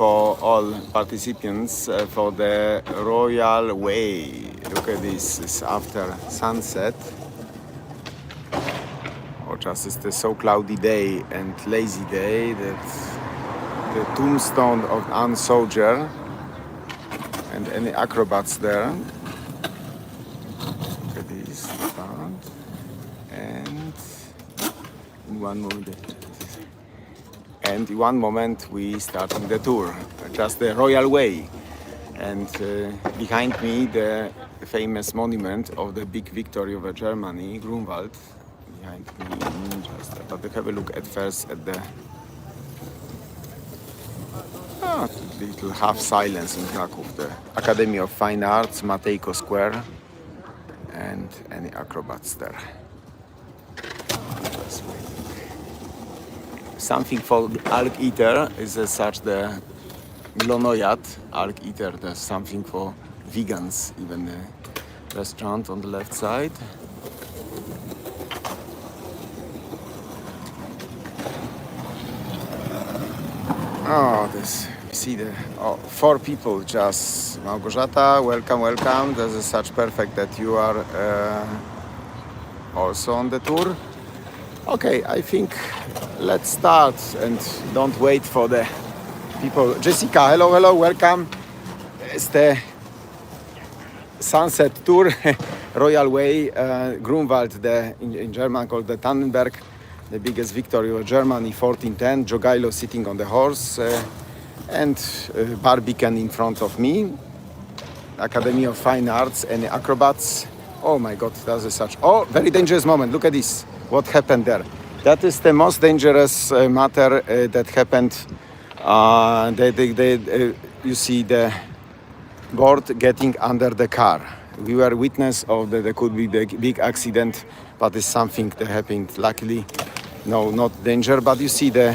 for all participants for the Royal Way. Look at this, it's after sunset. Or just it's a so cloudy day and lazy day that the tombstone of an soldier and any acrobats there. Look at this, and in one moment we starting the tour, just the Royal Way, and behind me the famous monument of the big victory over Germany, Grunwald. Behind me, but have a look at first at the little half silence in Krakow, the Academy of Fine Arts, Matejko Square, and any acrobats there. Just waiting. Something for Alk Eater is such the Glonojad Alk Eater. There's something for vegans, even the restaurant on the left side. Oh, this, you see the 4 people just. Małgorzata, welcome. This is such perfect that you are also on the tour. Okay, I think let's start and don't wait for the people. Jessica, hello, welcome. It's the sunset tour, Royal Way, Grunwald, in German called the Tannenberg. The biggest victory of Germany, 1410. Jogailo sitting on the horse, and BARBICAN in front of me. Academy of Fine Arts and acrobats. Oh my God, that is such. Oh, very dangerous moment. Look at this. What happened there? That is the most dangerous matter that happened. You see the board getting under the car. We were witness of there could be the big accident, but it's something that happened. Luckily, no, not danger. But you see the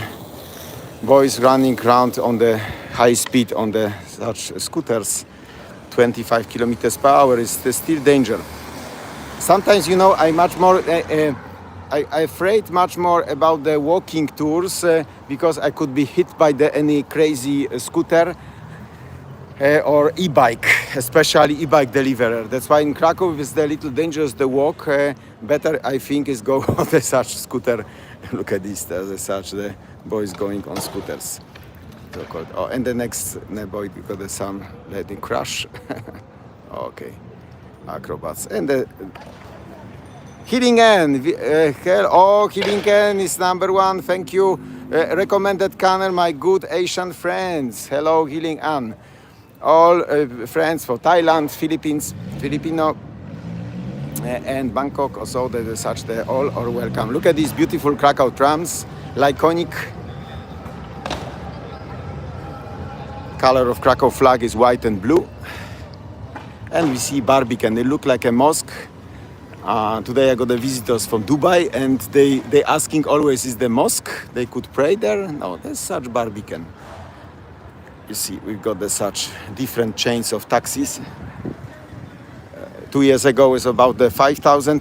boys running around on the high speed on the such scooters, 25 kilometers per hour is still danger. Sometimes, I'm much more. I afraid much more about the walking tours because I could be hit by any crazy scooter. Or e-bike, especially e-bike deliverer. That's why in Krakow it's a little dangerous to walk. Better, I think, is go on such scooter. Look at this, there's such the boys going on scooters. So-called. Oh, and the next boy got some letting crash. Okay, acrobats and the Healing Ann. Healing Ann is number 1. Thank you. Recommended channel, my good Asian friends. Hello, Healing Ann. All friends for Thailand, Philippines, Filipino, and Bangkok. Also, all are welcome. Look at these beautiful Krakow trams, iconic. Color of Krakow flag is white and blue. And we see BARBICAN. They look like a mosque. Today I got the visitors from Dubai, and they asking always, is the mosque? They could pray there? No, there's such BARBICAN. You see, we've got such different chains of taxis. 2 years ago, it was about the 5,000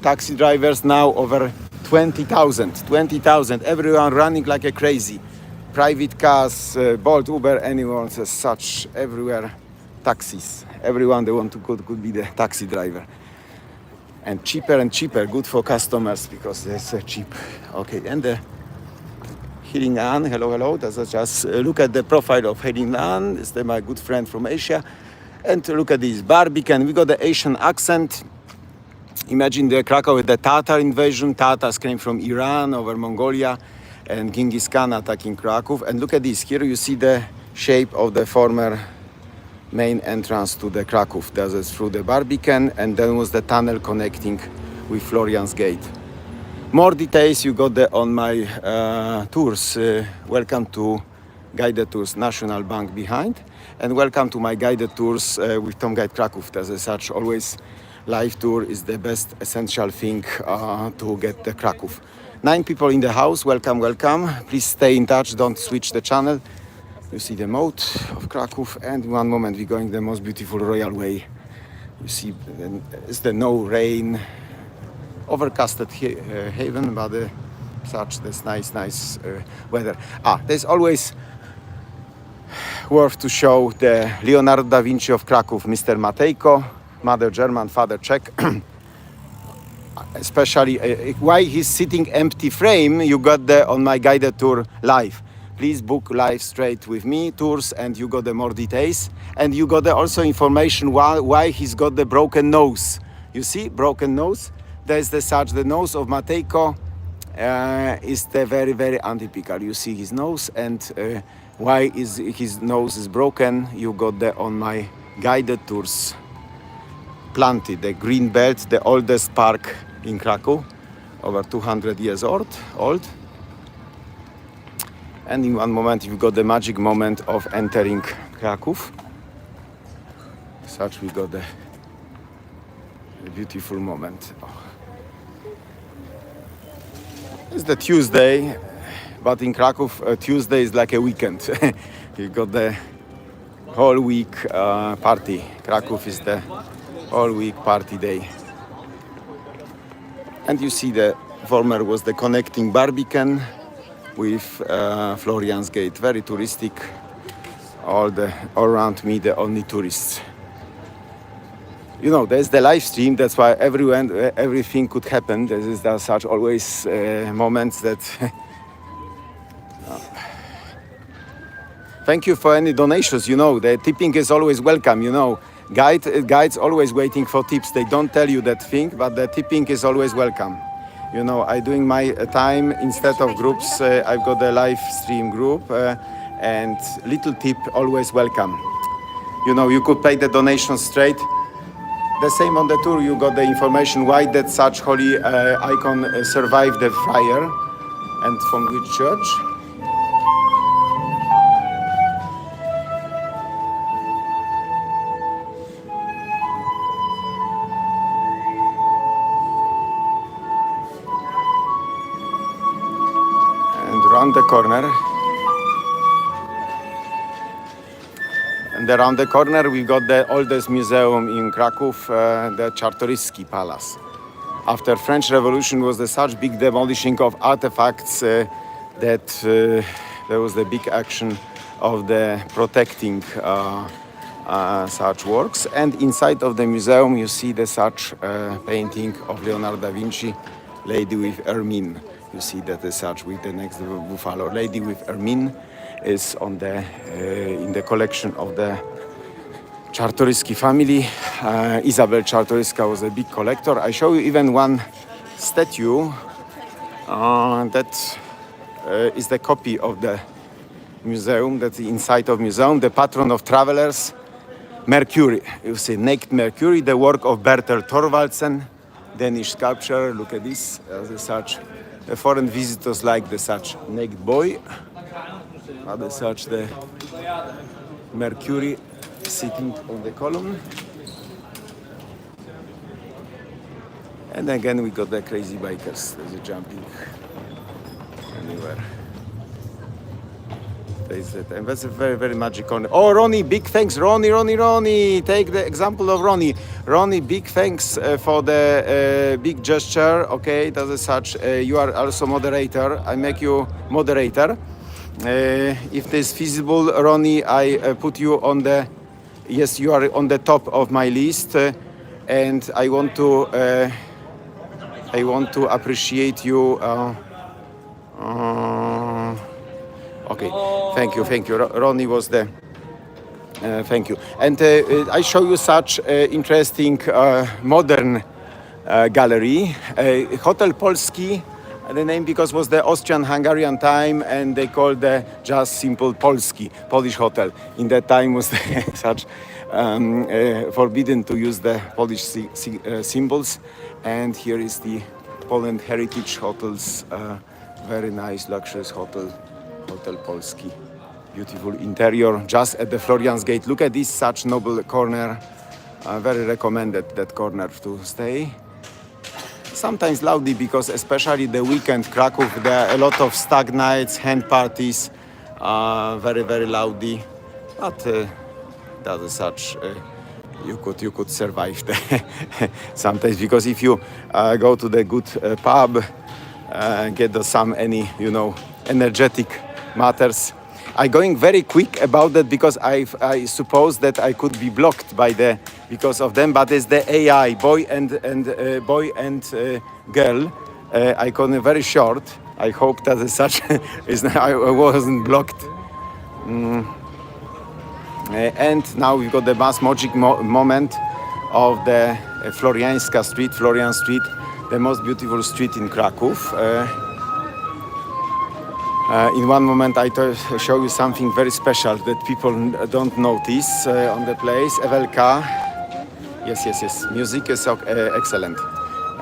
taxi drivers. Now over 20,000. 20,000. Everyone running like a crazy. Private cars, Bolt, Uber, anyone. Such everywhere taxis. Everyone they want to could be the taxi driver. And cheaper. Good for customers because they're cheap. Okay, and the Healing Ann, hello. That's just look at the profile of Healing Ann. It's my good friend from Asia. And look at this BARBICAN. We got the Asian accent. Imagine the Krakow with the Tatar invasion. Tatars came from Iran over Mongolia, and Genghis Khan attacking Krakow. And look at this. Here you see the shape of the former main entrance to the Krakow. That is through the BARBICAN, and then was the tunnel connecting with Florian's Gate. More details you got there on my tours. Welcome to Guided Tours National Bank behind, and welcome to my guided tours with Tom Guide Krakow. As such, always live tour is the best essential thing to get the Krakow. 9 people in the house. Welcome. Please stay in touch. Don't switch the channel. You see the moat of Krakow, and in one moment we're going the most beautiful Royal Way. You see, it's the no rain. Overcasted haven, but such this nice weather. There's always worth to show the Leonardo da Vinci of Kraków, Mr. Matejko, mother German, father Czech. Especially why he's sitting empty frame, you got there on my guided tour live. Please book live straight with me tours, and you got the more details, and you got the also information why he's got the broken nose. You see, broken nose. There's the nose of Matejko is the very, very untypical. You see his nose, and why is his nose is broken. You got there on my guided tours. Planty, the green belt, the oldest park in Krakow, over 200 years old. And in one moment you got the magic moment of entering Krakow. Such we got the beautiful moment. It's the Tuesday, but in Krakow Tuesday is like a weekend. You got the whole week party. Krakow is the all week party day. And you see the former was the connecting BARBICAN with Florian's Gate. Very touristic. All around me the only tourists. You know, there's the live stream. That's why everything could happen. There are such always moments that. Thank you for any donations. You know, the tipping is always welcome. You know. Guides always waiting for tips. They don't tell you that thing, but the tipping is always welcome. You know, I doing my time instead of groups. I've got a live stream group, and little tip always welcome. You know, you could pay the donation straight. The same on the tour. You got the information why that such holy icon survived the fire, and from which church. Around the corner, and around the corner we got the oldest museum in Krakow, the Czartoryski Palace. After French Revolution was the such big demolishing of artifacts that there was the big action of the protecting such works. And inside of the museum you see the such painting of Leonardo da Vinci, Lady with Ermine. You see that the such with the next buffalo. Lady with Ermine is on the in the collection of the Czartoryski family. Isabel Czartoryska was a big collector. I show you even one statue that is the copy of the museum, that's the inside of museum, the patron of travelers, Mercury. You see naked Mercury, the work of Bertel Thorvaldsen, Danish sculpture. Look at this, as such. The foreign visitors like the such naked boy, as such the Mercury sitting on the column. And again we got the crazy bikers, there's a jumping anywhere. And that's a very, very magic corner. Oh, Ronnie, big thanks. Ronnie. Take the example of Ronnie. Ronnie, big thanks for the big gesture. Okay, that's a such. You are also moderator. I make you moderator. If this feasible, Ronnie, I put you on the. Yes, you are on the top of my list, and I want to appreciate you. Okay, thank you. Ronnie was the. Thank you. And I show you such interesting modern gallery. Hotel Polski, the name because was the Austrian-Hungarian time, and they called the just simple Polski, Polish hotel. In that time was such forbidden to use the Polish symbols. And here is the Poland Heritage Hotels, very nice luxurious hotel. Hotel Polski, beautiful interior, just at the Florian's Gate. Look at this such noble corner. Very recommended that corner to stay. Sometimes loudy because especially the weekend Krakow, there are a lot of stag nights, hand parties, very, very loudy. But that is such. You could survive there sometimes because if you go to the good pub, get some energetic matters. I'm going very quick about that because I suppose that I could be blocked by the because of them. But it's the AI boy and girl. I can very short. I hope that as such I wasn't blocked. And now we've got the mass magic moment of the Florian Street, the most beautiful street in Krakow. In one moment I show you something very special that people don't notice on the place. Evelka, yes, music is excellent.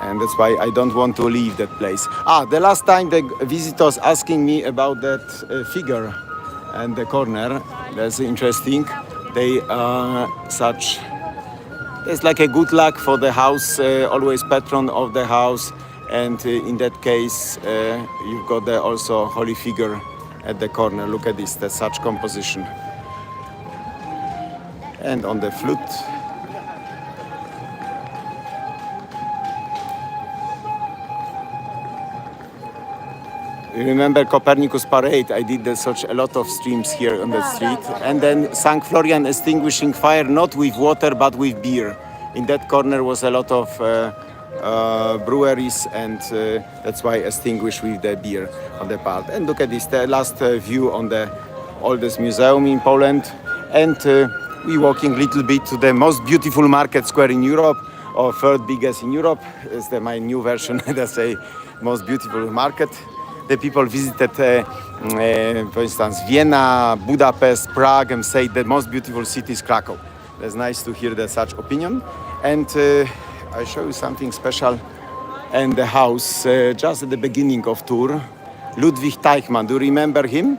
And that's why I don't want to leave that place. The last time the visitors asking me about that figure and the corner, that's interesting. They such, it's like a good luck for the house, always patron of the house. And in that case, you've got the also holy figure at the corner. Look at this, that's such composition. And on the flute, you remember Copernicus Parade? I did such a lot of streams here on the street. And then St. Florian extinguishing fire, not with water, but with beer. In that corner was a lot of breweries, and that's why extinguished with the beer on the part. And look at this, the last view on the oldest museum in Poland. And we walking a little bit to the most beautiful market square in Europe, or third biggest in Europe. It's my new version, that's a most beautiful market. The people visited, for instance, Vienna, Budapest, Prague, and say the most beautiful city is Krakow. That's nice to hear that such opinion. And I show you something special. And the house, just at the beginning of tour, Ludwig Teichmann. Do you remember him?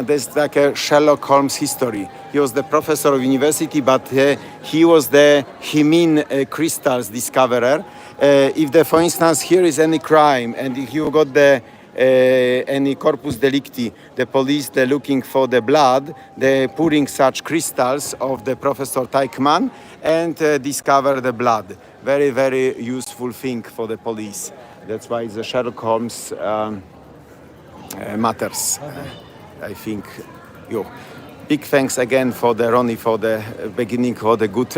There's like a Sherlock Holmes history. He was the professor of university, but he was the hemine crystals discoverer. For instance, here is any crime, and if you got the any corpus delicti, the police, they're looking for the blood, they're pouring such crystals of the Professor Teichmann and discover the blood. Very, very useful thing for the police. That's why the Sherlock Holmes matters. I think. Big thanks again for the Ronnie for the beginning, for the good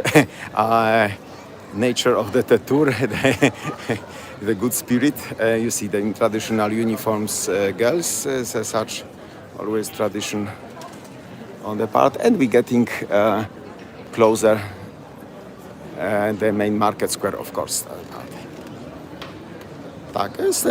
nature of the tour. The good spirit. You see the in traditional uniforms, girls, such always tradition on the part, and we're getting closer the main market square, of course. Tak, it's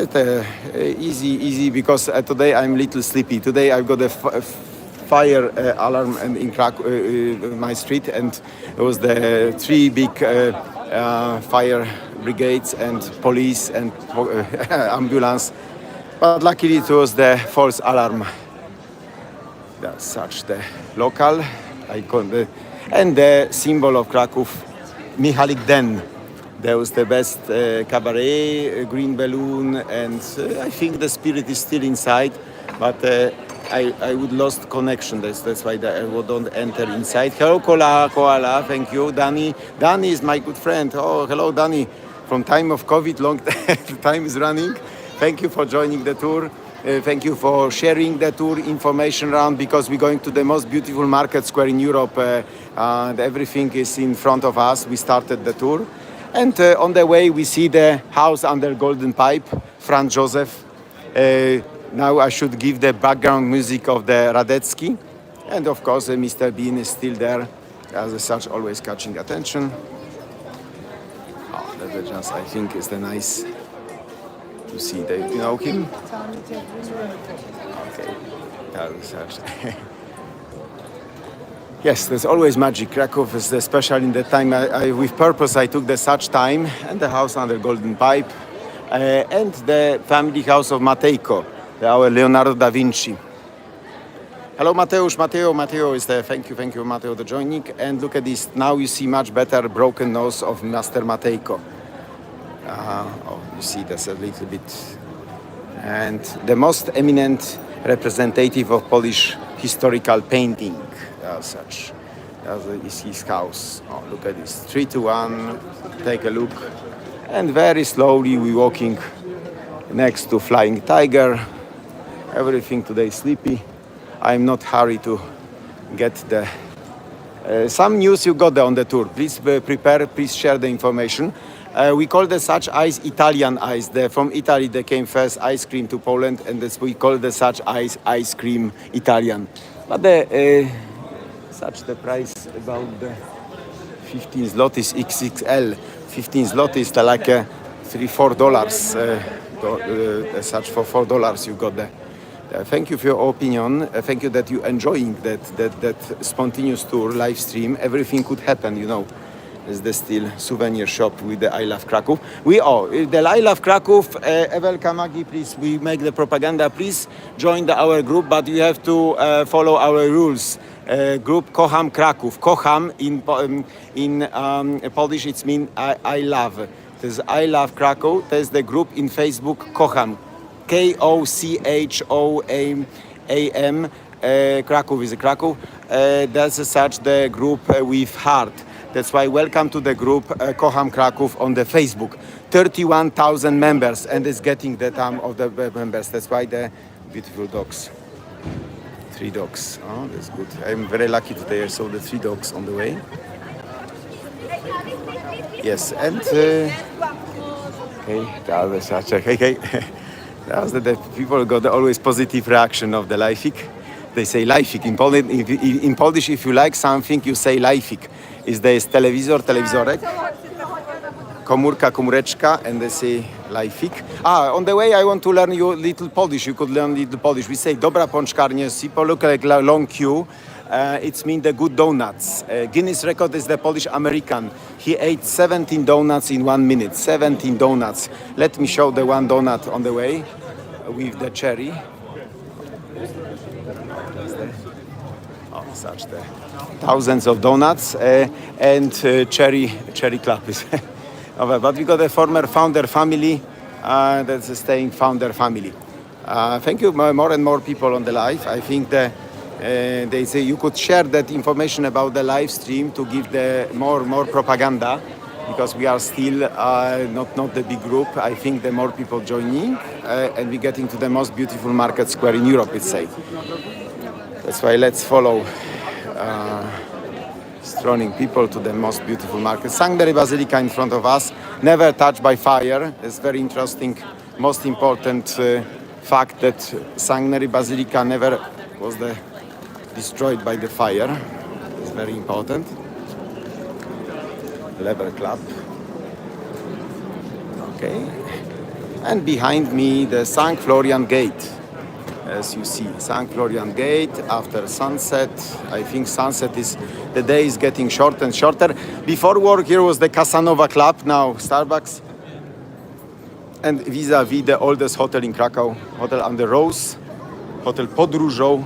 easy because today I'm a little sleepy. Today I've got a fire alarm in Krakow, my street, and it was the three big fire brigades and police and ambulance, but luckily it was the false alarm. That's such the local icon and the symbol of Krakow, Michalik Den. That was the best cabaret, green balloon, and I think the spirit is still inside, but I would lost connection. That's why I don't enter inside. Hello, Koala. Thank you, Danny. Danny is my good friend. Oh, hello, Danny. From time of COVID, long time is running. Thank you for joining the tour. Thank you for sharing the tour information around, because we're going to the most beautiful market square in Europe. And everything is in front of us. We started the tour. And on the way, we see the house under Golden Pipe, Franz Joseph. Now I should give the background music of the Radetzky. And of course, Mr. Bean is still there, as such, always catching attention. Oh, that just, I think, is the nice to see. You know him? Okay. Yes, there's always magic. Krakow is special in the time. With purpose, I took the such time, and the house under Golden Pipe, and the family house of Matejko, our Leonardo da Vinci. Hello, Mateusz. Matteo is there. Thank you, Matteo, for joining. And look at this. Now you see much better broken nose of Master Matejko. You see that's a little bit. And the most eminent representative of Polish historical painting. Such is his house. Oh, look at this. 3 to 1. Take a look. And very slowly we're walking next to Flying Tiger. Everything today sleepy. I'm not hurry to get the some news you got there on the tour. Please prepare, please share the information. We call the such ice Italian ice. From Italy they came first ice cream to Poland, and this we call the such ice cream Italian. But such the price about the 15 zlotys XXL. 15 zlotys like $3-4. Such for $4 you got there. Thank you for your opinion. Thank you that you enjoying that spontaneous tour live stream. Everything could happen, you know. Is the still souvenir shop with the I Love Krakow. The I Love Krakow. Ewelka Magi, please. We make the propaganda. Please join our group, but you have to follow our rules. Group Kocham Kraków. Kocham in Polish it means I love. This is I Love Krakow. There's the group in Facebook Kocham. Kocham. Krakow is a Krakow. That's such the group with heart. That's why welcome to the group Kocham Kraków on the Facebook. 31,000 members, and it's getting the time of the members. That's why the beautiful dogs. 3 dogs. Oh, that's good. I'm very lucky today. I saw the 3 dogs on the way. Yes, and okay, that was such a okay. That was the people got always positive reaction of the lifik. They say lifik in Poland. In Polish, if you like something, you say lifik. There is telewizor, telewizorek, komórka, komóreczka, and they say lifik. On the way I want to learn you little Polish. You could learn little Polish. We say dobra pączkarnia. People look like long queue. It means the good donuts. Guinness record is the Polish American. He ate 17 donuts in 1 minute. 17 donuts. Let me show the one donut on the way with the cherry. Oh, such the thousands of donuts and cherry club is. But we got a former founder family that's staying founder family. Thank you, more and more people on the live. I think they say you could share that information about the live stream to give the more propaganda, because we are still not the big group. I think the more people joining and we're getting to the most beautiful market square in Europe, it's say. That's why let's follow strolling people to the most beautiful market. Sanctuary Basilica in front of us, never touched by fire. It's very interesting, most important fact that Sanctuary Basilica never was destroyed by the fire. It's very important. Lever Club. Okay. And behind me, the St. Florian Gate. As you see, St. Florian Gate after sunset. I think sunset the day is getting shorter and shorter. Before work here was the Casanova Club, now Starbucks. And vis-a-vis the oldest hotel in Krakow, Hotel on the Rose, Hotel Podróżą.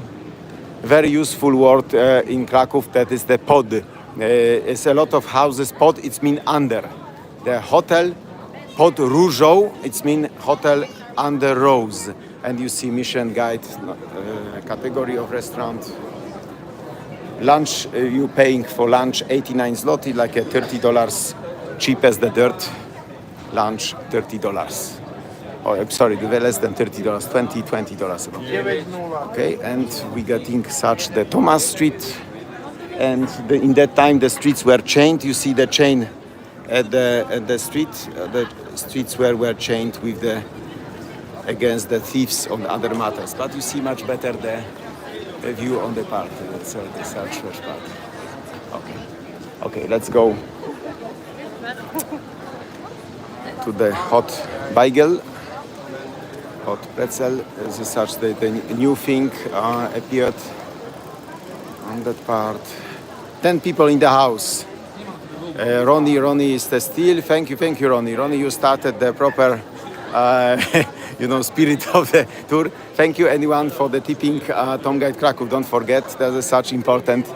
Very useful word in Krakow, that is the pod. It's a lot of houses. Pod, it means under. The hotel Podróżą, it means hotel under rose. And you see Mission Guide, category of restaurant. Lunch, you paying for lunch 89 zloty, like a $30, cheap as the dirt. Lunch, $30. Oh, I'm sorry, less than $30, $20 about. Okay, and we getting such the Thomas Street. And in that time, the streets were chained. You see the chain at the street. The streets were chained with against the thieves on other matters. But you see much better the view on the park. That's the search first part. Okay, let's go to the hot bagel, hot pretzel. This is such the new thing appeared on that part. 10 people in the house. Ronnie is still. Thank you, Ronnie. Ronnie, you started the proper spirit of the tour. Thank you anyone for the tipping. Tom Guide Kraków, don't forget, that is such important.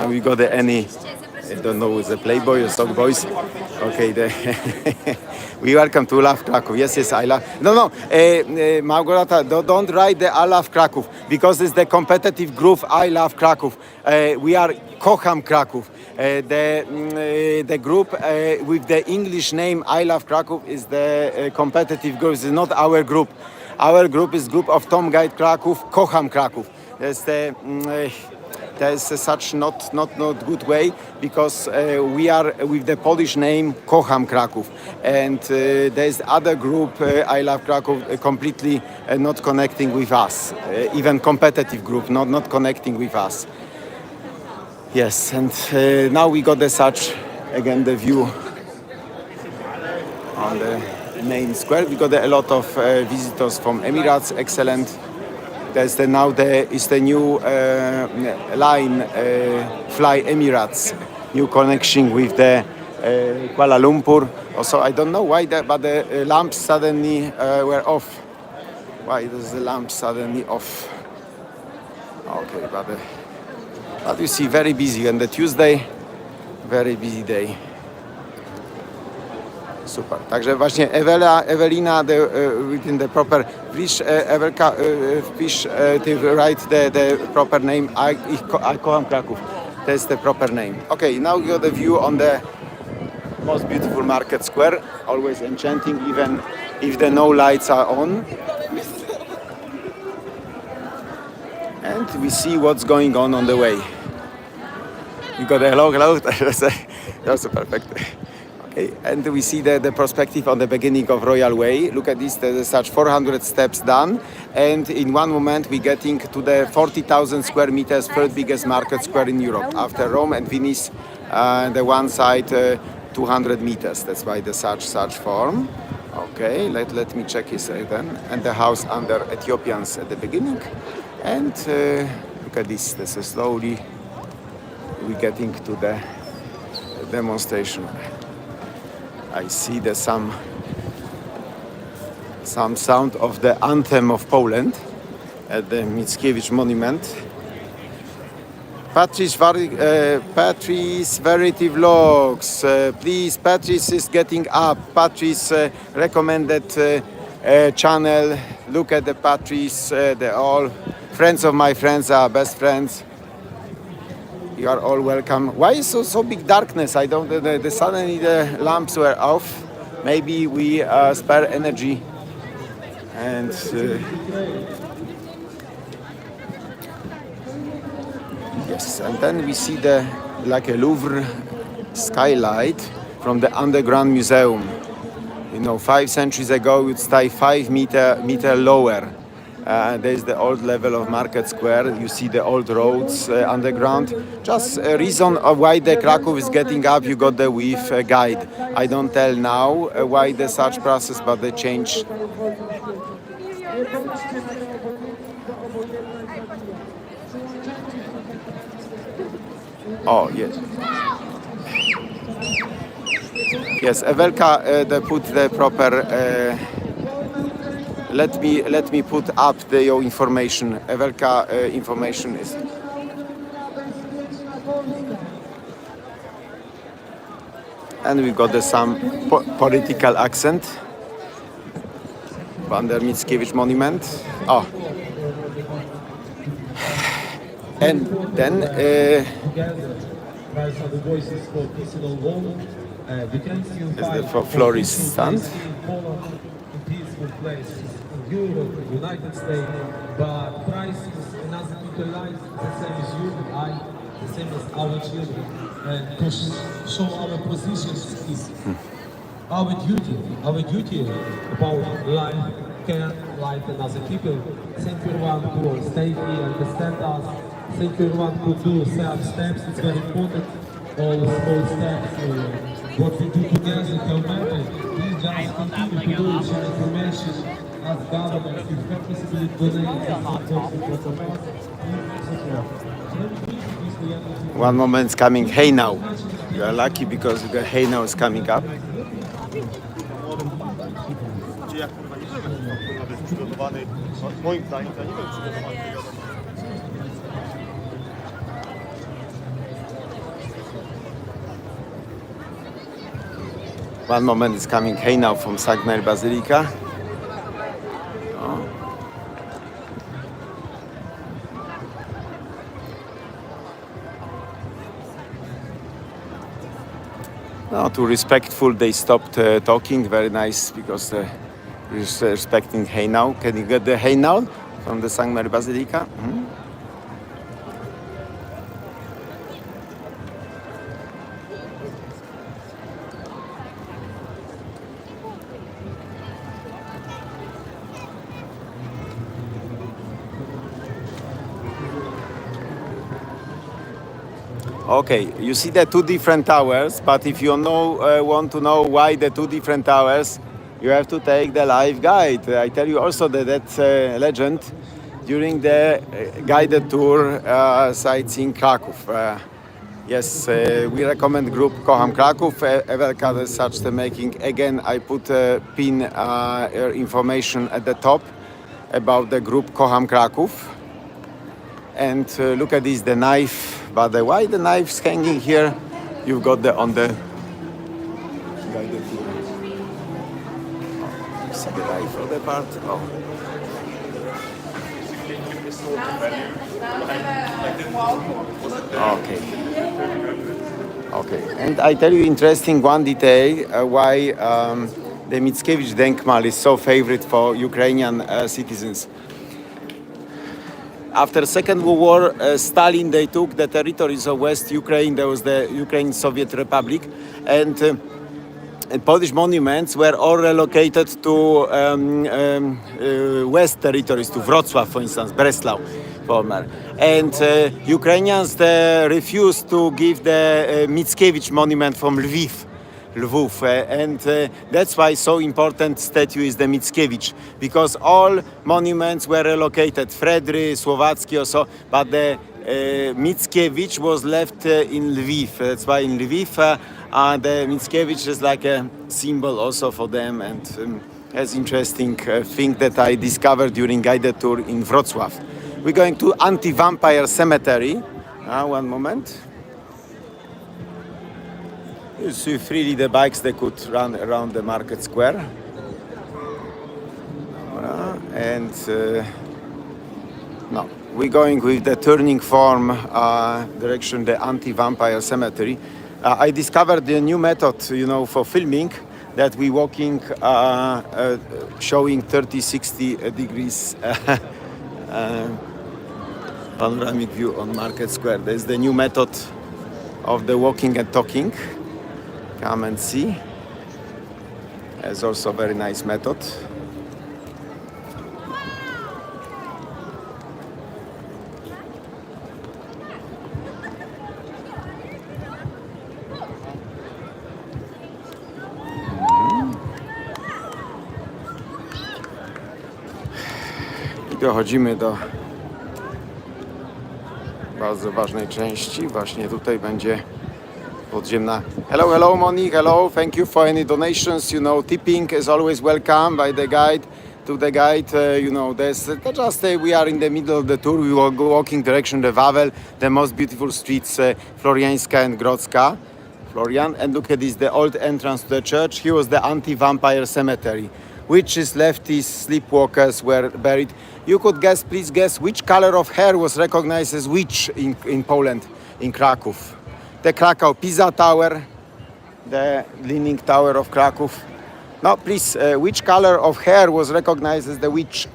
We got I don't know, the Playboy or Stock Boys. Okay, we welcome to Love Kraków. Yes, I love. No, Małgorzata, don't write the I Love Kraków, because it's the competitive group I Love Kraków. We are Kocham Kraków. The group with the English name I Love Kraków is the competitive group. It's not our group. Our group is group of Tom Guide Kraków, Kocham Kraków. there's such not good way because we are with the Polish name Kocham Kraków, and there's other group I Love Kraków completely not connecting with us, even competitive group not connecting with us. Yes, and now we got the such again the view on the main square. We got a lot of visitors from Emirates. Excellent. There's the new line Fly Emirates, new connection with the Kuala Lumpur. Also, I don't know why but the lamps suddenly were off. Why is the lamp suddenly off? Okay, but you see, very busy on the Tuesday, very busy day. Super. Także właśnie Ewelina, within the proper, please Ewelka, please to write the proper name. I kocham Kraków. That's the proper name. Okay, now you got the view on the most beautiful market square. Always enchanting, even if the no lights are on. And we see what's going on the way. You got a hello. That's perfect. Okay, and we see the perspective on the beginning of Royal Way. Look at this, there's such 400 steps done, and in one moment we're getting to the 40,000 square meters, third biggest market square in Europe, after Rome and Venice, the one side 200 meters. That's why the such form. Okay, let me check this then. And the house under Ethiopians at the beginning, and look at this. This is slowly we're getting to the demonstration. I see some sound of the anthem of Poland at the Mickiewicz Monument. Patrice Verity Vlogs. Please, Patrice is getting up. Patrice recommended channel. Look at the Patrice. They're all friends of my friends, are best friends. You are all welcome. Why is so big darkness? I don't. Suddenly the lamps were off. Maybe we spare energy. And yes, and then we see like a Louvre skylight from the underground museum. You know, 5 centuries ago, you'd stay 5 meter lower. There's the old level of Market Square. You see the old roads underground. Just a reason of why the Krakow is getting up. You got the with guide. I don't tell now why the such process, but they change. Oh yes. Yes, Ewelka, they put the proper. Let me put up your information. Ewelka, information is. And we got some political accent. Under Mickiewicz Monument. Oh. And then. Is the florist stand. Europe, United States, but prices and as utilize the same as you and I, the same as our children, and to show our positions is our duty about life, care, life and other people. Thank you everyone who stay here, understand us. Thank you everyone who do self steps. It's very important. All small steps. What we do together, community. Please just continue to do share information. As government, if purposely One moment is coming. Hey now, you are lucky because the hey now is coming up. One moment is coming. Hey now from St. Mary Basilica. No, too respectful. They stopped talking. Very nice because respecting hey now. Can you get the hey now from the St. Mary Basilica? Mm-hmm. Okay, you see the two different towers, but if you want to know why the two different towers, you have to take the live guide. I tell you also that that's a legend during the guided tour sightseeing Krakow. Yes, we recommend group Kocham Kraków. Ewelka as such the making. Again, I put a pin information at the top about the group Kocham Kraków. And look at this, the knife. But why the knife's hanging here? You've got the on the guided tour. Oh, you see the knife on the part? Oh. Okay. Okay. And I tell you interesting one detail why the Mickiewicz Denkmal is so favorite for Ukrainian citizens. After Second World War, Stalin, they took the territories of West Ukraine. There was the Ukraine Soviet Republic, and Polish monuments were all relocated to West territories, to Wrocław, for instance, Breslau, former. And Ukrainians refused to give the Mickiewicz monument from Lvov, and that's why so important statue is the Mickiewicz, because all monuments were relocated, Fredry, Słowacki also, but the Mickiewicz was left in Lviv. That's why in Lviv the Mickiewicz is like a symbol also for them, and as interesting thing that I discovered during guided tour in Wrocław. We're going to anti-vampire cemetery. One moment. You see freely the bikes, they could run around the market square. And no, we're going with the turning form direction, the anti-vampire cemetery. I discovered the new method, for filming, that we walking, showing 30-60 degrees panoramic view on Market Square. There's the new method of the walking and talking. Come and see. It's also a very nice method. I dochodzimy do bardzo ważnej części. Właśnie tutaj będzie podziemna. Hello Monique, hello, thank you for any donations. Tipping is always welcome by the guide. To the guide, there's just we are in the middle of the tour. We will go walking direction the Wawel, the most beautiful streets, Floriańska and Grodzka. Florian, and look at this, the old entrance to the church. Here was the anti-vampire cemetery. Witches, lefties, sleepwalkers were buried. You could please guess which color of hair was recognized as witch in Poland, in Krakow. The Krakow Pisa Tower, the Leaning Tower of Krakow. Now, please, which color of hair was recognized as the witch?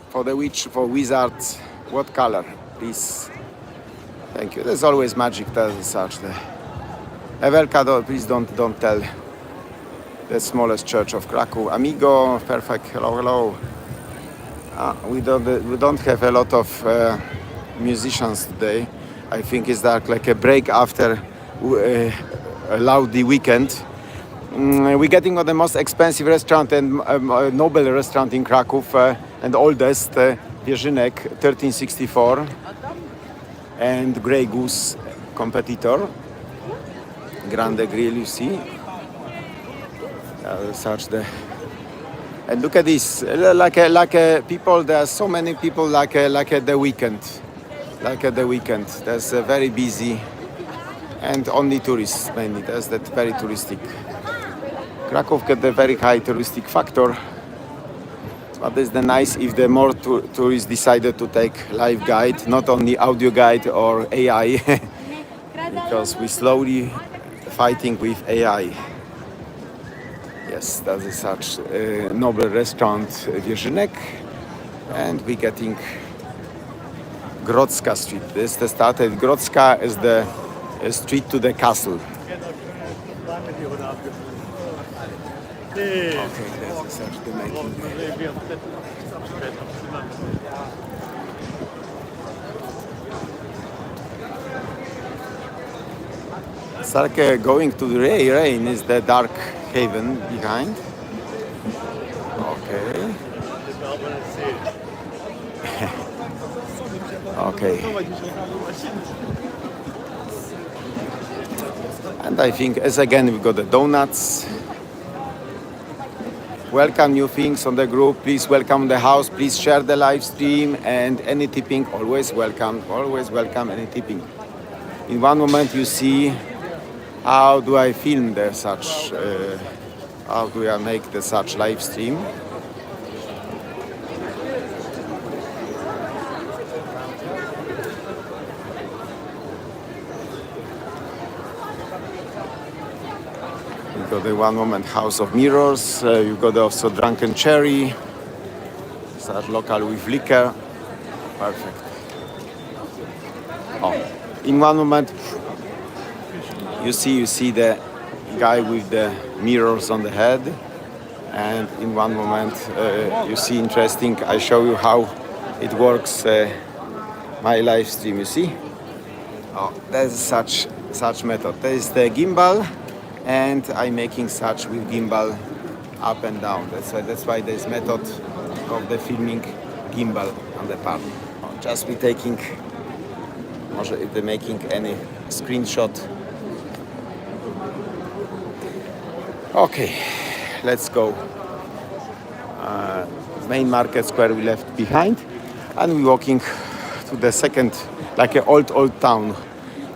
For the witch, for wizards, what color? Please. Thank you. There's always magic, there's such. Ewelka, please don't tell. The smallest church of Krakow. Amigo, perfect. Hello. We don't have a lot of musicians today. I think it's like a break after a loudy weekend. We're getting on the most expensive restaurant and noble restaurant in Krakow and oldest, Wierzynek, 1364, and Grey Goose competitor, Grande Grill, you see. And look at this, people. There are so many people like at the weekend. Like at the weekend, there's very busy, and only tourists mainly. There's that very touristic. Krakow get the very high touristic factor, but it's the nice if the more tourists decided to take live guide, not only audio guide or AI, because we slowly fighting with AI. Yes, that is such a noble restaurant, Wierzynek, and we getting Grodzka Street. This the started. Grodzka is the street to the castle. Okay, that's such the making. It's like going to the rain is the dark haven behind. Okay. Okay. And I think as again we've got the donuts. Welcome new things on the group. Please welcome the house. Please share the live stream and any tipping. Always welcome. Always welcome any tipping. In one moment you see how do I film the such. How do I make the such live stream? You got the one moment House of Mirrors. You got also Drunken Cherry. Such local with liquor. Perfect. Oh, in one moment you see the guy with the mirrors on the head, and in one moment you see interesting. I show you how it works. My live stream. You see? Oh, there's such method. There is the gimbal. And I'm making such with gimbal up and down. That's why there's method of the filming gimbal on the part. Just be taking, może if they're making any screenshot. Okay, let's go. Main market square we left behind, and we're walking to the second, like an old town.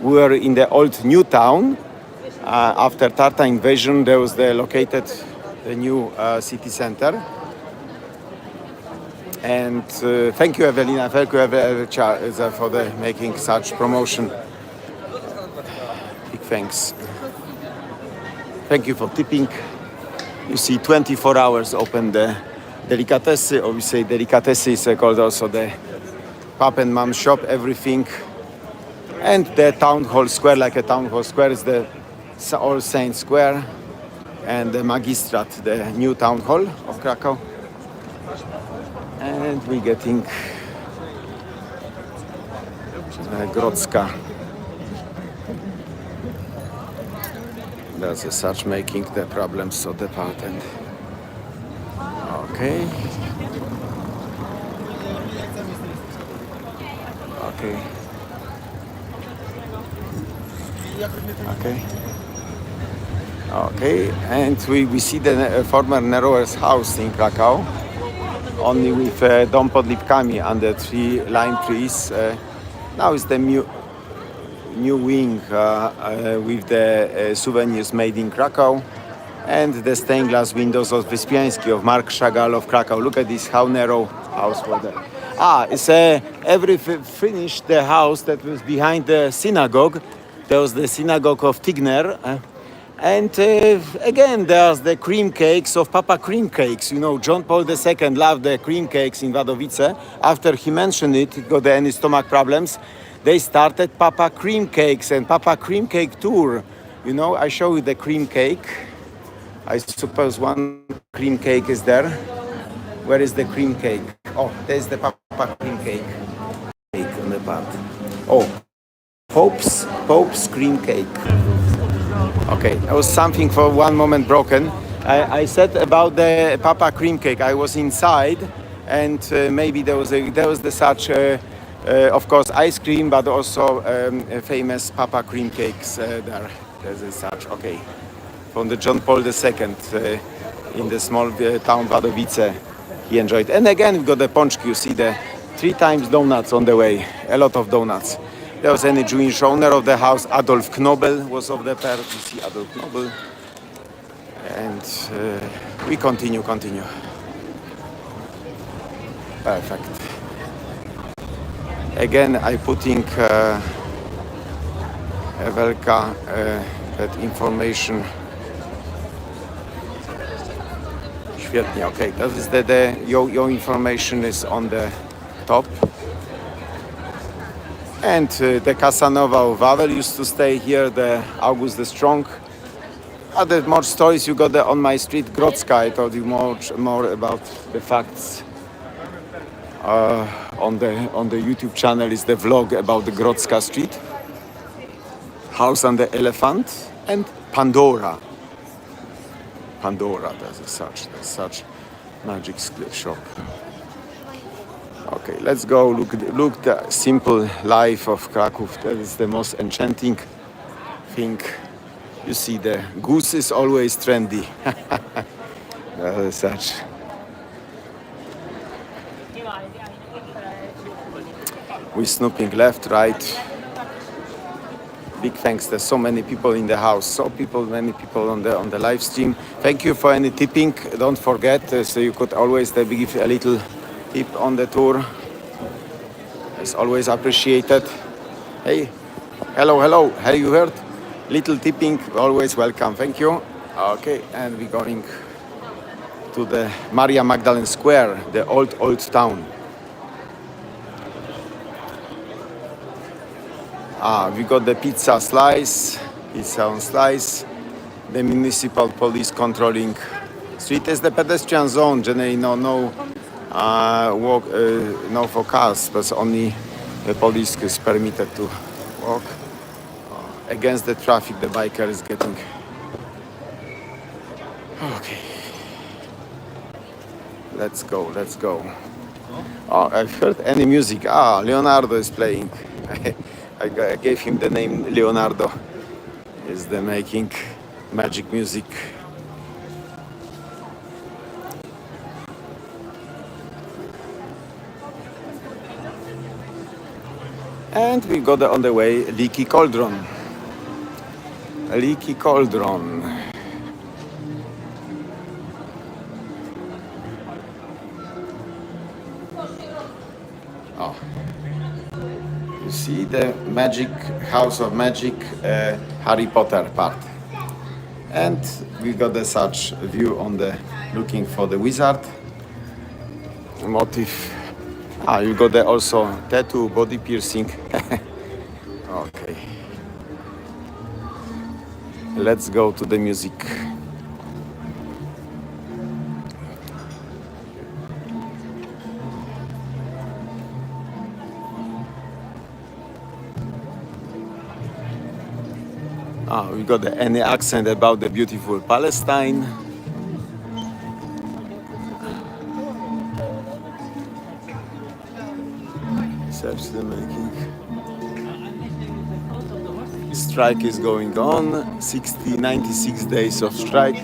We were in the old new town. After Tatar invasion, there was located the new city center. And thank you, Evelina. Thank you, Evelina, for the making such promotion. Big thanks. Thank you for tipping. You see, 24 hours open the delicatessy, or we say delicatessy is called also the pap and mom shop, everything. And the town hall square, like a town hall square, is the All Saints Square and the Magistrat, the new town hall of Krakow. And we're getting Grodzka. That's such making the problems of the patent. Okay. Okay. Okay. Okay, and we see the former Nerower's house in Krakow, only with dom pod lipkami under lime trees. Now it's the new wing with the souvenirs made in Krakow, and the stained glass windows of Wyspiański of Mark Chagall of Krakow. Look at this, how narrow house was there. It's finished the house that was behind the synagogue. There was the synagogue of Tigner. And again, there's the cream cakes of Papa Cream Cakes. You know, John Paul II loved the cream cakes in Wadowice. After he mentioned it, he got any stomach problems. They started Papa Cream Cakes and Papa Cream Cake Tour. You know, I show you the cream cake. I suppose one cream cake is there. Where is the cream cake? Oh, there's the Papa Cream Cake on the part. Oh, Pope's cream cake. Okay, that was something for one moment broken. I said about the Papa cream cake. I was inside, and maybe there was the such, of course, ice cream, but also famous Papa cream cakes there. There's a such. Okay, from the John Paul II in the small town Wadowice. He enjoyed. And again, we got the pączki. You see the 3 times donuts on the way. A lot of donuts. There was any Jewish owner of the house, Adolf Knobel was of the pair. You see Adolf Knobel. And we continue. Perfect. Again, I putting Evelka that information. Świetnie, okay. That is your information is on the top. And the Casanova of Wawel used to stay here, the August the Strong. Other more stories you got there on my street, Grodzka. I told you more about the facts. On the YouTube channel is the vlog about the Grodzka street. House and the Elephant, and Pandora. Pandora, that's such magic shop. Okay, let's go look the simple life of Krakow. That is the most enchanting thing. You see, the goose is always trendy. That is such. We're snooping left, right. Big thanks. There's so many people in the house. Many people on the live stream. Thank you for any tipping. Don't forget, so you could always give a little tip on the tour. It's always appreciated. Hey, hello. Have you heard? Little tipping, always welcome. Thank you. Okay, and we're going to the Maria Magdalene Square, the old town. We got the pizza on slice. The municipal police controlling street is the pedestrian zone. Generally, no for cars, but only the police is permitted to walk. Against the traffic, the biker is getting. Okay. Let's go. Oh, I've heard any music. Leonardo is playing. I gave him the name Leonardo. Is the making magic music. And we got on the way Leaky Cauldron. Oh. You see the magic house of magic Harry Potter part. And we got the such view on the looking for the wizard motif. You got there also tattoo, body piercing. Okay. Let's go to the music. We got any accent about the beautiful Palestine. Search the making. Strike is going on. 96 days of strike.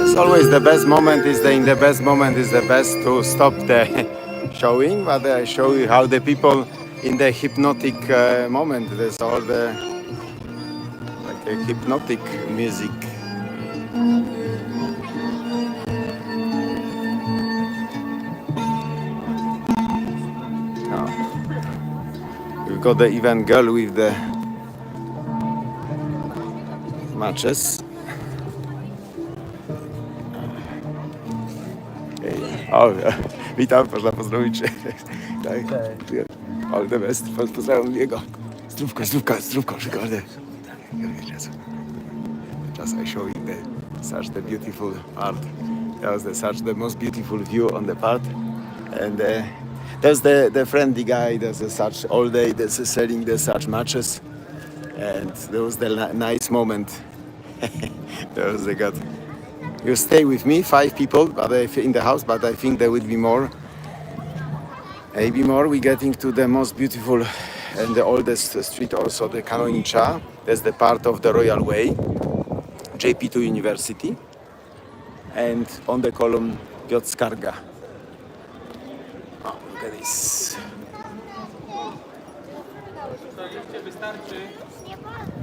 It's always the best moment is the best to stop the showing, but I show you how the people in the hypnotic moment. There's all the like a hypnotic music. We've got the even girl with the matches. O, witam, można pozdrowić. Tak. All the best, pozdrawiam jego. Zdrówko, przykłady. Just I show you such the beautiful art. That was such the most beautiful view on the part. And there's the friendly guy. There's such all day. There's selling the such matches. And there was the nice moment. There was the god. You stay with me, 5 people, but in the house. But I think there will be more. Maybe more. We're getting to the most beautiful and the oldest street, also the Kanonicza. That's the part of the Royal Way, JP2 University. And on the column Piotr Skarga. Oh, look at this.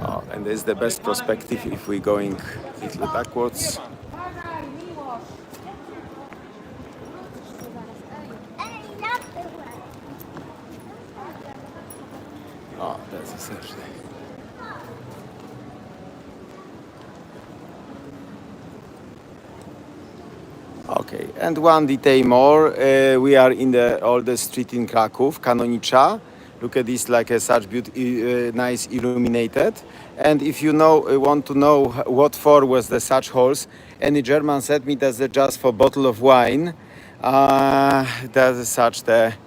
Oh, and this is the best perspective if we're going a little backwards. Oh, that's essentially. Okay, and one detail more. We are in the oldest street in Krakow, Kanonicza. Look at this, like such nice illuminated. And if you want to know what for was the such halls, any German said me that's just for bottle of wine. That's such that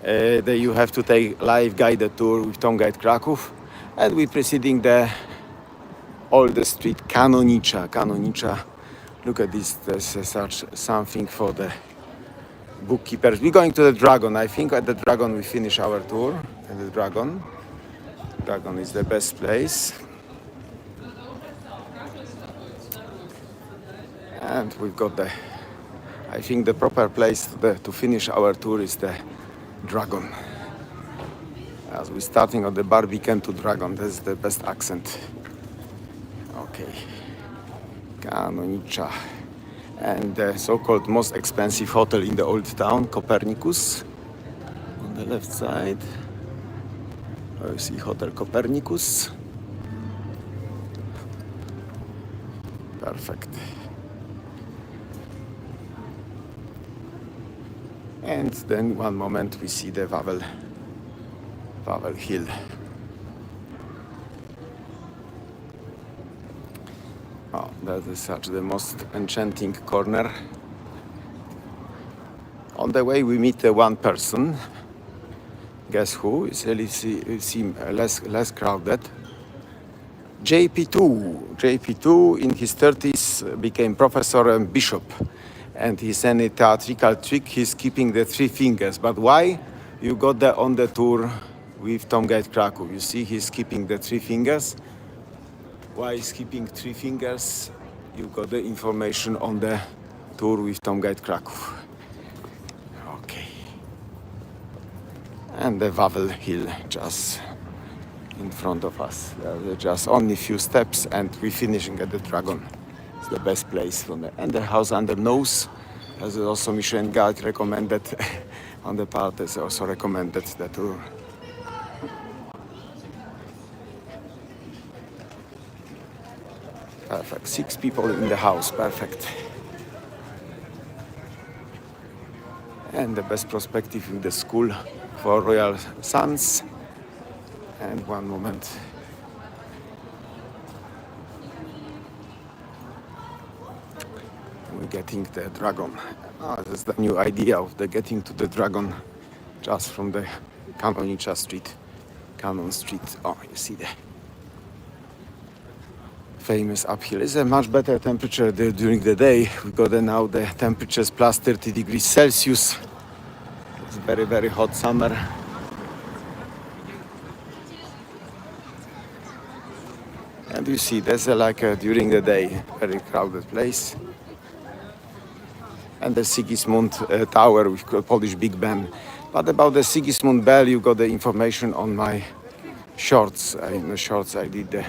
you have to take live guided tour with Tom Guide Krakow, and we're preceding the oldest street, Kanonicza. Look at this. There's such something for the bookkeepers. We're going to the Dragon. I think at the Dragon we finish our tour. At the Dragon is the best place. And we've got I think the proper place to finish our tour is the Dragon. As we're starting on the BARBICAN to Dragon, that's the best accent. Okay. Kanonicza. And the so-called most expensive hotel in the old town, Copernicus. On the left side, you see Hotel Copernicus. Perfect. And then one moment we see the Wawel Hill. Oh, that is such the most enchanting corner. On the way we meet one person. Guess who? It seems less crowded. JP2 in his 30s became professor and bishop. And he's in a theatrical trick. He's keeping the 3 fingers. But why? You got that on the tour with Tom Guide Krakow. You see he's keeping the 3 fingers. Why is keeping 3 fingers? You got the information on the tour with Tom Guide Krakow. Okay. And the Wawel Hill just in front of us. Just only a few steps and we're finishing at the Dragon. It's the best place from there. And the house under nose, as also Michelin Guide recommended on the part, is also recommended the tour. Perfect. 6 people in the house. Perfect. And the best perspective in the school for royal sons. And one moment. We're getting the Dragon. That's the new idea of the getting to the Dragon just from the Kanonicza Street. Canon Street. Oh, you see the famous uphill. It's a much better temperature there during the day. We got now the temperatures plus 30 degrees Celsius. It's very, very hot summer. And you see, there's during the day, very crowded place. And the Sigismund Tower with Polish Big Ben. But about the Sigismund Bell, you got the information on my shorts. In the shorts I did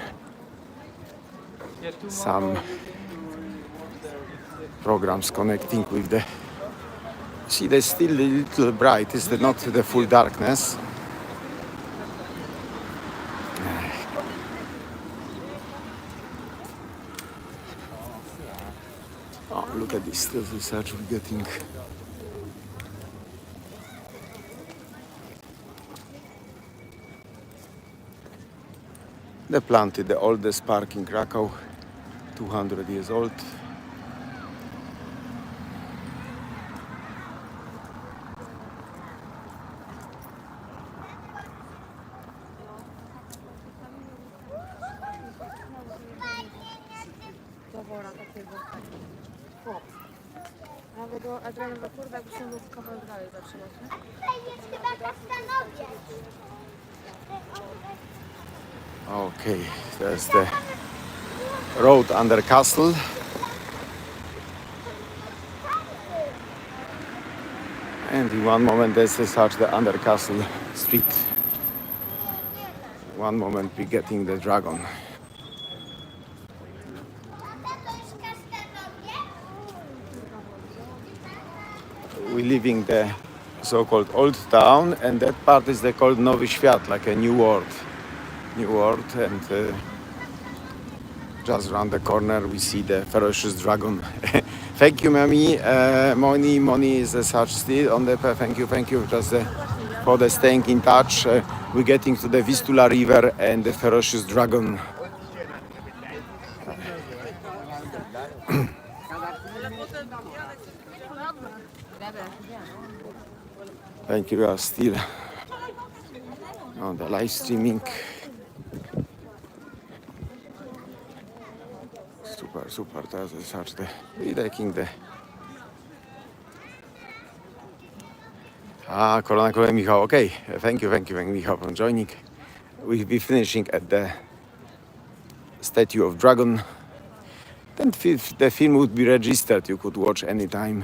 some programs connecting with the... See, there's still a little bright. It's not the full darkness. Oh, look at this. This is actually getting... They planted the oldest park in Krakow, 200 years old. adrenalinowo, adrenalinowa kurwa, jakbyśmy mógł kawałek dalej zatrzymać, nie? Okay, there's the road under castle. And in one moment this is such the under castle street. One moment we're getting the dragon. We're leaving the so-called old town, and that part is called Nowy Świat, like a new world. New world, and just around the corner we see the ferocious dragon. Thank you, Mami. Money is such still on the. Thank you, just for the staying in touch. We're getting to the Vistula River and the ferocious dragon. Thank you, we are still on the live streaming. Super, to jest such the taking the Korona Michał, okay. Thank you Michał for joining. We'll be finishing at the statue of dragon. Then the film would be registered, you could watch anytime,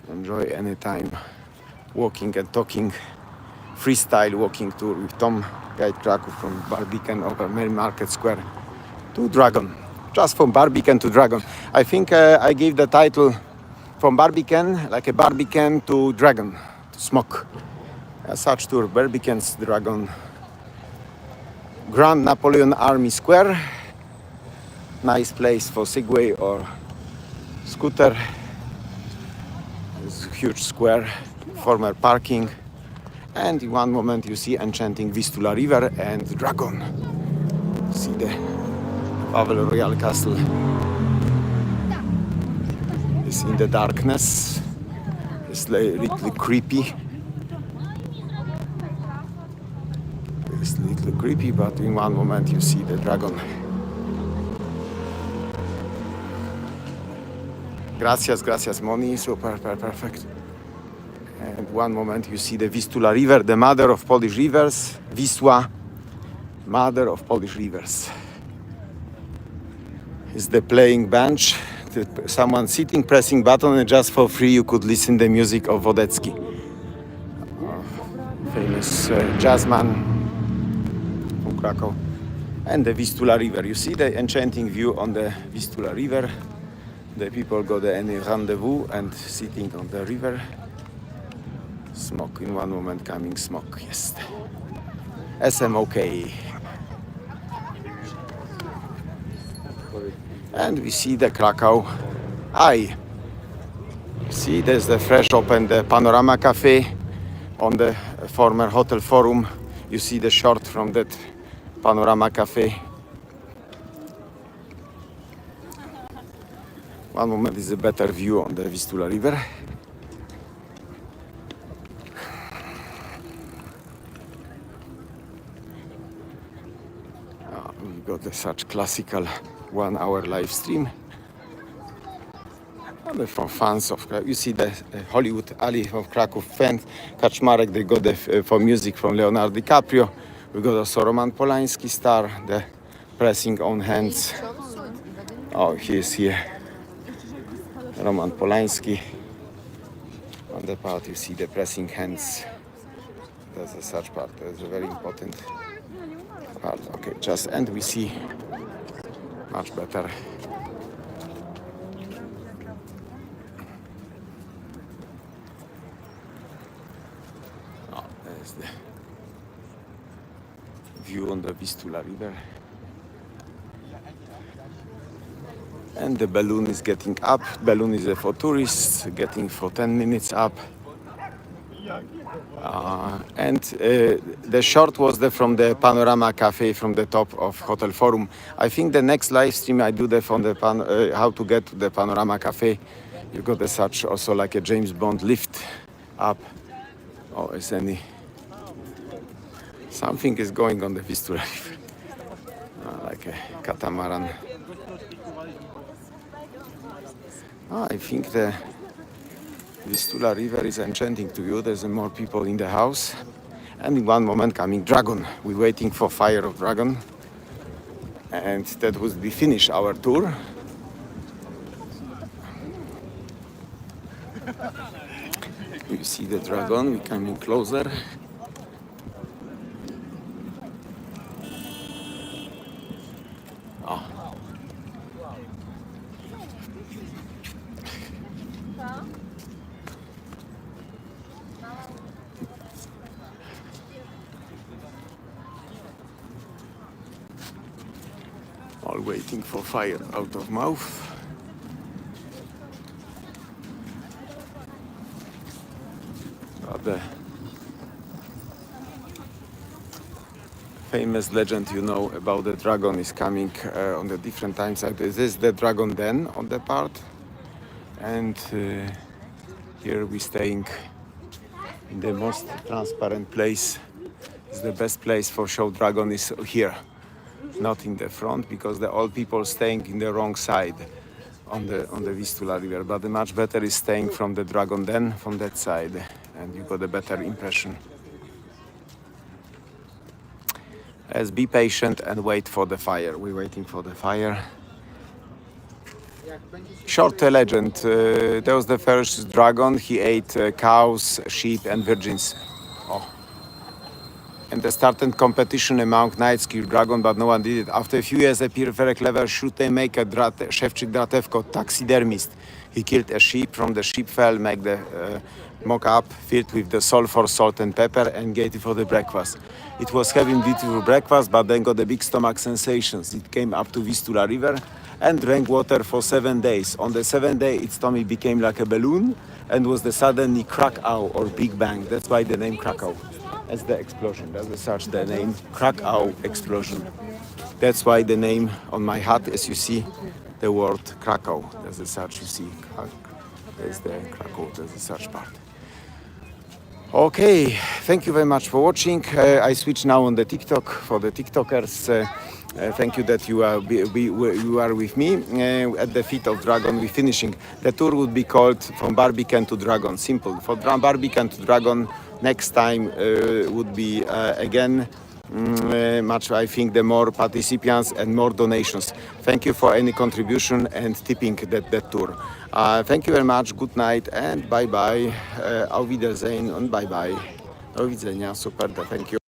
enjoy anytime, walking and talking, freestyle walking tour with Tom, guide Krakow from BARBICAN over Main Market Square to Dragon. Just from BARBICAN to Dragon. I think I gave the title from BARBICAN, like a BARBICAN to Dragon, to Smoke. Such tour, BARBICAN's Dragon. Grand Napoleon Army Square. Nice place for Segway or scooter. It's a huge square, former parking. And in one moment you see enchanting Vistula River and Dragon. See the Royal Castle is in the darkness. It's a little creepy. It's a little creepy, but in one moment you see the dragon. Gracias, Moni. Super, perfect. And one moment you see the Vistula River, the mother of Polish rivers. Wisła, mother of Polish rivers. Is the playing bench. Someone sitting, pressing button, and just for free you could listen the music of Wodecki. Famous jazzman from Krakow. And the Vistula River. You see the enchanting view on the Vistula River. The people got any rendezvous and sitting on the river. Smoke, in one moment coming smoke, yes. SMOK. And we see the Krakow Eye. See, there's the fresh opened Panorama Cafe on the former Hotel Forum. You see the short from that Panorama Cafe. One moment is a better view on the Vistula River. We got such classical 1 hour live stream. Only from fans of Krakow. You see the Hollywood Alley of Krakow fans. Kaczmarek, they got the for music from Leonardo DiCaprio. We got also Roman Polański star, the pressing on hands. Oh, he is here. Roman Polański. On the part you see the pressing hands. That's a such part. That's a very important part. Okay, just and we see much better. Oh, there's the view on the Vistula River. And the balloon is getting up. Balloon is for tourists, getting for 10 minutes up. And the short was from the Panorama Cafe from the top of Hotel Forum. I think the next live stream I do from the how to get to the Panorama Cafe. You got a such also like a James Bond lift up. Oh, is any something is going on the Vistula River, like a catamaran. I think the Vistula River is enchanting to you. There's more people in the house. And in one moment coming dragon. We're waiting for fire of dragon. And that would be finish our tour. You see the dragon, we're coming closer. Oh. All waiting for fire out of mouth. The famous legend you know about the dragon is coming on the different times. This is the dragon den on the part, and here we're staying in the most transparent place. It's the best place for show dragon is here, not in the front, because the old people staying in the wrong side on the Vistula River. But the much better is staying from the dragon den from that side, and you got a better impression. As be patient and wait for the fire. We're waiting for the fire. Short legend. There was the first dragon. He ate cows, sheep, and virgins. Oh. And they started competition among knights kill dragon, but no one did it. After a few years, appeared very clever shooter maker Szewczyk Dratewko, taxidermist. He killed a sheep. From the sheep fell, make the mock-up filled with the sulfur, salt, and pepper, and gave it for the breakfast. It was having beautiful breakfast, but then got the big stomach sensations. It came up to Vistula River and drank water for 7 days. On the 7th day, its stomach became like a balloon and was the suddenly Krakow or Big Bang. That's why the name Krakow. As the explosion, that's the such the name Krakow explosion. That's why the name on my hat, as you see, the word Krakow. That's the such you see. There's the Krakow. There's the such part. Okay, thank you very much for watching. I switch now on the TikTok for the TikTokers. Thank you that you are with me at the feet of Dragon. We're finishing. The tour would be called From Barbican to Dragon. Simple. For Barbican to Dragon, next time would be again much. I think the more participants and more donations. Thank you for any contribution and tipping that tour. Thank you very much. Good night and bye bye. Auf Wiedersehen und bye bye. Do widzenia. Super. Thank you.